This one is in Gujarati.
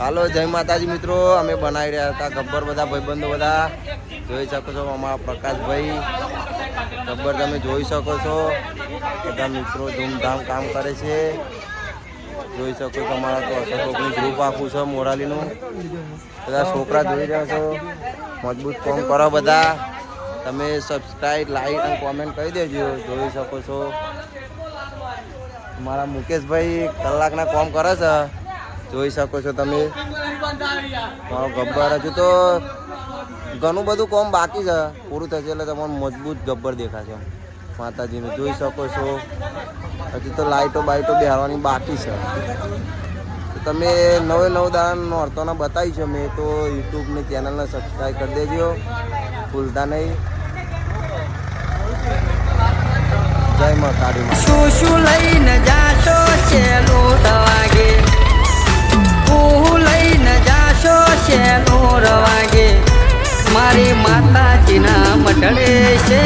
હાલો જય માતાજી મિત્રો, અમે બનાવી રહ્યા હતા ગબ્બર, બધા ભાઈબંધો બધા જોઈ શકો છો. અમારા પ્રકાશભાઈ ગબ્બર તમે જોઈ શકો છો. બધા મિત્રો ધૂમધામ કામ કરે છે, જોઈ શકો છો. અમારા તો અશોકનું ગ્રુપ આખું છે મોરાલીનું. બધા છોકરા જોઈ રહ્યા છો, મજબૂત કામ કરો બધા. તમે સબસ્ક્રાઈબ, લાઈક અને કોમેન્ટ કરી દેજો. જોઈ શકો છો મારા મુકેશભાઈ કલાકના કામ કરે છે, જોઈ શકો છો તમે. મારો ગબ્બર હજુ તો ઘણું બધું કામ બાકી છે, પૂરું થશે એટલે તમારું મજબૂત ગબ્બર દેખાશે માતાજીનું. જોઈ શકો છો હજુ તો લાઈટો બાઈટો બેહવાની બાકી છે. તમે નવે નવ દાડા નોરતોના બતાવી છે મેં, તો યુટ્યુબની ચેનલને સબસ્ક્રાઈબ કરી દેજો, ભૂલતા નહીં. જય માતાજી. શું શું લઈને જાશો શેલો રવાગે, હું લઈને જાશો શેલો રવાગે, મારી માતાજીના મઢડે છે